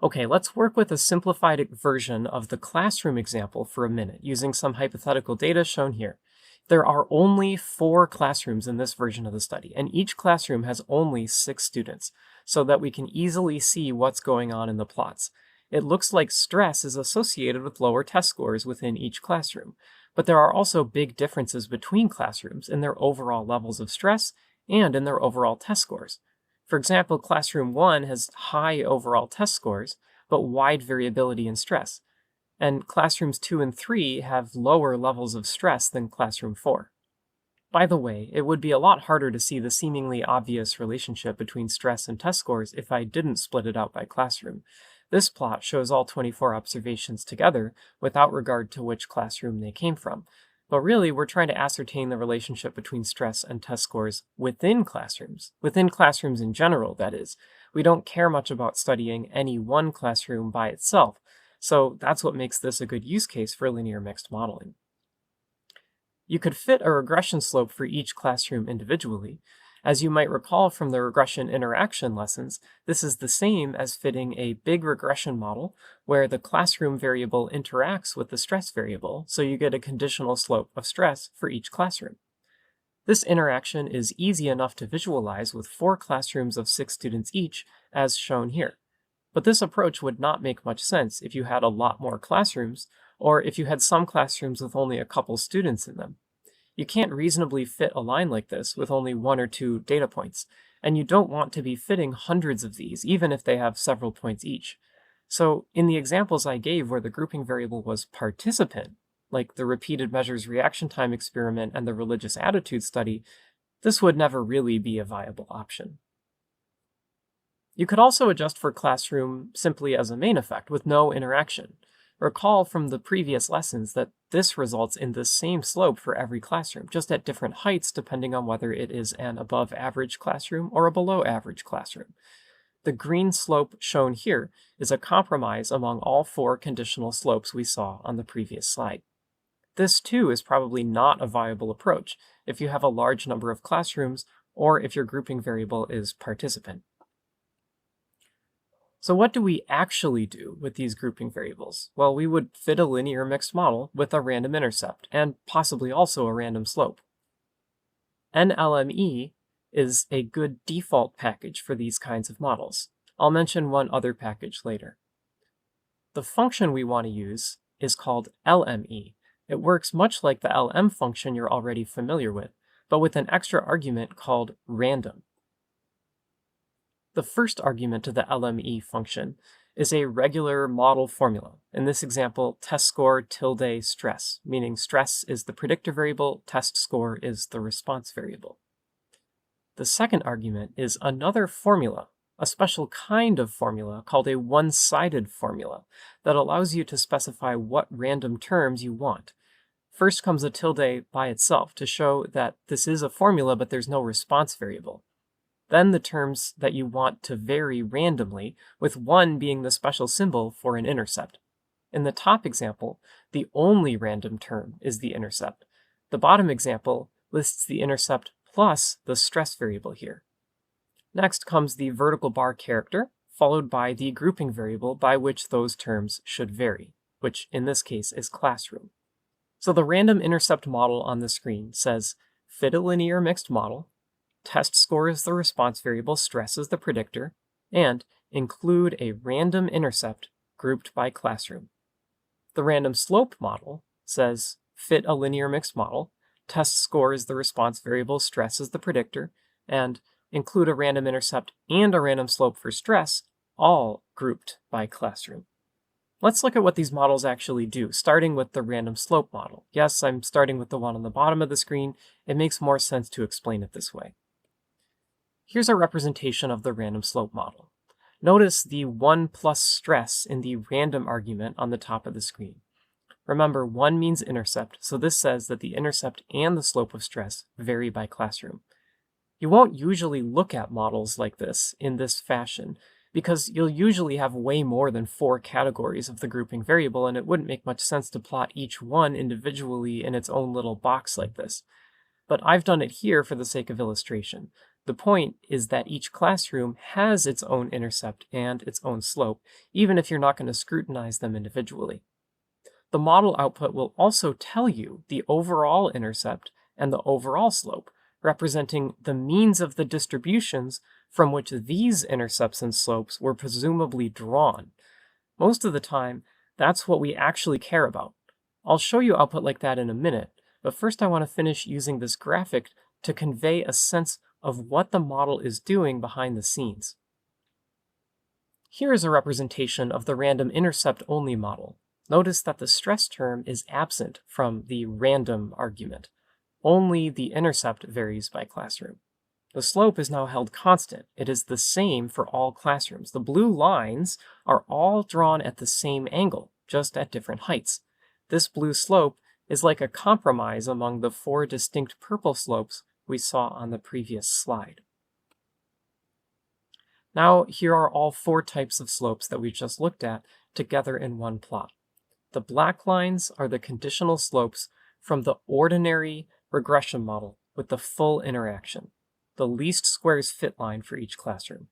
Okay, let's work with a simplified version of the classroom example for a minute, using some hypothetical data shown here. There are only 4 classrooms in this version of the study, and each classroom has only 6 students, so that we can easily see what's going on in the plots. It looks like stress is associated with lower test scores within each classroom, but there are also big differences between classrooms in their overall levels of stress and in their overall test scores. For example, Classroom 1 has high overall test scores, but wide variability in stress, and Classrooms 2 and 3 have lower levels of stress than Classroom 4. By the way, it would be a lot harder to see the seemingly obvious relationship between stress and test scores if I didn't split it out by classroom. This plot shows all 24 observations together without regard to which classroom they came from. But really, we're trying to ascertain the relationship between stress and test scores within classrooms in general, that is. We don't care much about studying any one classroom by itself, so that's what makes this a good use case for linear mixed modeling. You could fit a regression slope for each classroom individually. As you might recall from the regression interaction lessons, this is the same as fitting a big regression model where the classroom variable interacts with the stress variable, so you get a conditional slope of stress for each classroom. This interaction is easy enough to visualize with 4 classrooms of 6 students each, as shown here. But this approach would not make much sense if you had a lot more classrooms, or if you had some classrooms with only a couple students in them. You can't reasonably fit a line like this with only 1 or 2 data points, and you don't want to be fitting hundreds of these, even if they have several points each. So in the examples I gave where the grouping variable was participant, like the repeated measures reaction time experiment and the religious attitude study, this would never really be a viable option. You could also adjust for classroom simply as a main effect with no interaction. Recall from the previous lessons that this results in the same slope for every classroom, just at different heights depending on whether it is an above average classroom or a below average classroom. The green slope shown here is a compromise among all 4 conditional slopes we saw on the previous slide. This too is probably not a viable approach if you have a large number of classrooms or if your grouping variable is participant. So what do we actually do with these grouping variables? Well, we would fit a linear mixed model with a random intercept, and possibly also a random slope. NLME is a good default package for these kinds of models. I'll mention one other package later. The function we want to use is called LME. It works much like the LM function you're already familiar with, but with an extra argument called random. The first argument to the LME function is a regular model formula. In this example, test score tilde stress, meaning stress is the predictor variable, test score is the response variable. The second argument is another formula, a special kind of formula called a one-sided formula that allows you to specify what random terms you want. First comes a tilde by itself to show that this is a formula, but there's no response variable. Then the terms that you want to vary randomly, with 1 being the special symbol for an intercept. In the top example, the only random term is the intercept. The bottom example lists the intercept plus the stress variable here. Next comes the vertical bar character, followed by the grouping variable by which those terms should vary, which in this case is classroom. So the random intercept model on the screen says, fit a linear mixed model, test score is the response variable, stress is the predictor, and include a random intercept grouped by classroom. The random slope model says, fit a linear mixed model, test score is the response variable, stress is the predictor, and include a random intercept and a random slope for stress, all grouped by classroom. Let's look at what these models actually do, starting with the random slope model. Yes, I'm starting with the one on the bottom of the screen. It makes more sense to explain it this way. Here's a representation of the random slope model. Notice the 1 plus stress in the random argument on the top of the screen. Remember, 1 means intercept, so this says that the intercept and the slope of stress vary by classroom. You won't usually look at models like this in this fashion, because you'll usually have way more than 4 categories of the grouping variable, and it wouldn't make much sense to plot each one individually in its own little box like this. But I've done it here for the sake of illustration. The point is that each classroom has its own intercept and its own slope, even if you're not going to scrutinize them individually. The model output will also tell you the overall intercept and the overall slope, representing the means of the distributions from which these intercepts and slopes were presumably drawn. Most of the time, that's what we actually care about. I'll show you output like that in a minute, but first I want to finish using this graphic to convey a sense of what the model is doing behind the scenes. Here is a representation of the random intercept-only model. Notice that the stress term is absent from the random argument. Only the intercept varies by classroom. The slope is now held constant. It is the same for all classrooms. The blue lines are all drawn at the same angle, just at different heights. This blue slope is like a compromise among the 4 distinct purple slopes we saw on the previous slide. Now, here are all 4 types of slopes that we just looked at together in one plot. The black lines are the conditional slopes from the ordinary regression model with the full interaction, the least squares fit line for each classroom.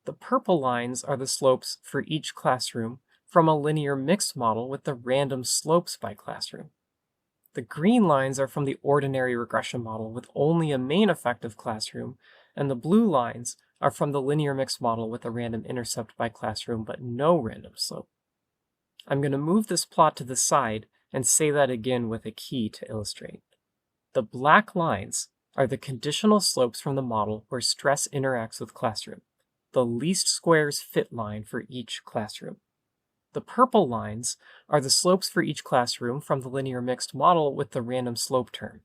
The purple lines are the slopes for each classroom from a linear mixed model with the random slopes by classroom. The green lines are from the ordinary regression model with only a main effective classroom, and the blue lines are from the linear mixed model with a random intercept by classroom but no random slope. I'm going to move this plot to the side and say that again with a key to illustrate. The black lines are the conditional slopes from the model where stress interacts with classroom, the least squares fit line for each classroom. The purple lines are the slopes for each classroom from the linear mixed model with the random slope term.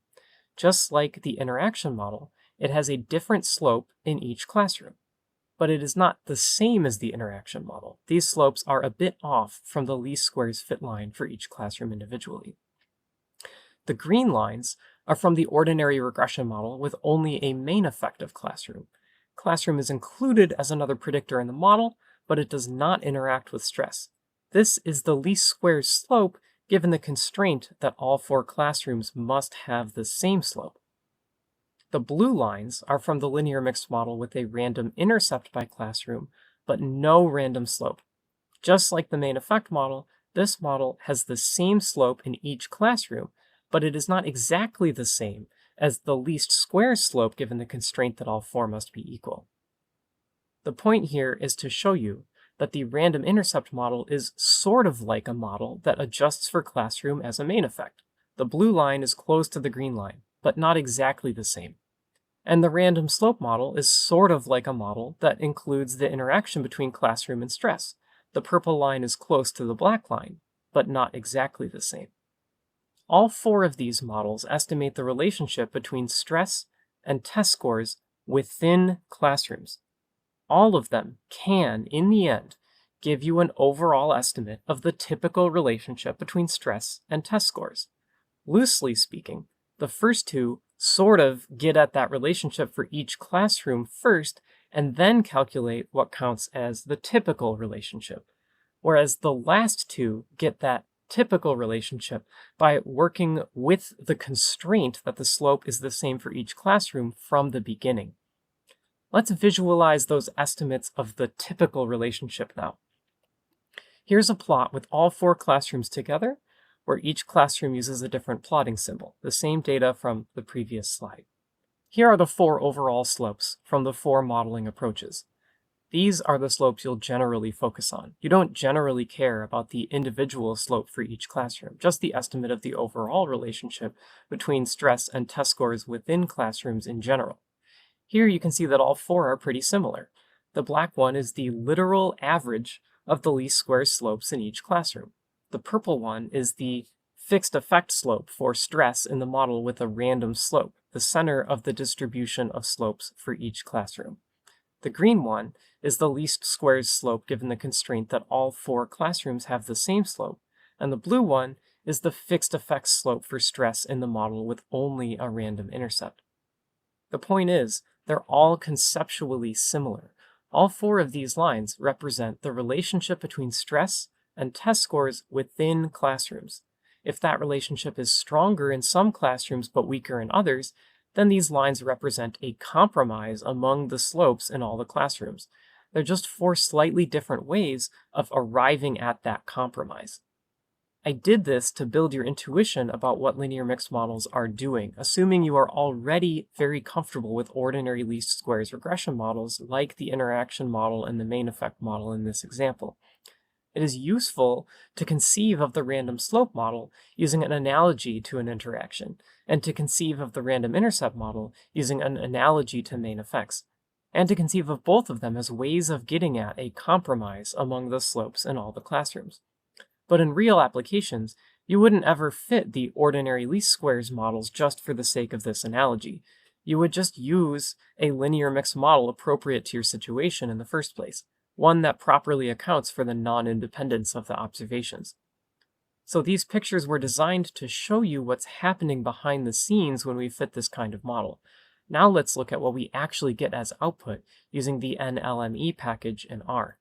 Just like the interaction model, it has a different slope in each classroom. But it is not the same as the interaction model. These slopes are a bit off from the least squares fit line for each classroom individually. The green lines are from the ordinary regression model with only a main effective classroom. Classroom is included as another predictor in the model, but it does not interact with stress. This is the least squares slope given the constraint that all 4 classrooms must have the same slope. The blue lines are from the linear mixed model with a random intercept by classroom, but no random slope. Just like the main effect model, this model has the same slope in each classroom, but it is not exactly the same as the least squares slope given the constraint that all 4 must be equal. The point here is to show you that the random intercept model is sort of like a model that adjusts for classroom as a main effect. The blue line is close to the green line, but not exactly the same. And the random slope model is sort of like a model that includes the interaction between classroom and stress. The purple line is close to the black line, but not exactly the same. All 4 of these models estimate the relationship between stress and test scores within classrooms. All of them can, in the end, give you an overall estimate of the typical relationship between stress and test scores. Loosely speaking, the first 2 sort of get at that relationship for each classroom first and then calculate what counts as the typical relationship, whereas the last 2 get that typical relationship by working with the constraint that the slope is the same for each classroom from the beginning. Let's visualize those estimates of the typical relationship now. Here's a plot with all 4 classrooms together, where each classroom uses a different plotting symbol, the same data from the previous slide. Here are the 4 overall slopes from the 4 modeling approaches. These are the slopes you'll generally focus on. You don't generally care about the individual slope for each classroom, just the estimate of the overall relationship between stress and test scores within classrooms in general. Here you can see that all 4 are pretty similar. The black one is the literal average of the least squares slopes in each classroom. The purple one is the fixed effect slope for stress in the model with a random slope, the center of the distribution of slopes for each classroom. The green one is the least squares slope given the constraint that all 4 classrooms have the same slope, and the blue one is the fixed effect slope for stress in the model with only a random intercept. The point is, they're all conceptually similar. All 4 of these lines represent the relationship between stress and test scores within classrooms. If that relationship is stronger in some classrooms but weaker in others, then these lines represent a compromise among the slopes in all the classrooms. They're just four slightly different ways of arriving at that compromise. I did this to build your intuition about what linear mixed models are doing, assuming you are already very comfortable with ordinary least squares regression models like the interaction model and the main effect model in this example. It is useful to conceive of the random slope model using an analogy to an interaction, and to conceive of the random intercept model using an analogy to main effects, and to conceive of both of them as ways of getting at a compromise among the slopes in all the classrooms. But in real applications, you wouldn't ever fit the ordinary least squares models just for the sake of this analogy. You would just use a linear mixed model appropriate to your situation in the first place, one that properly accounts for the non-independence of the observations. So these pictures were designed to show you what's happening behind the scenes when we fit this kind of model. Now let's look at what we actually get as output using the NLME package in R.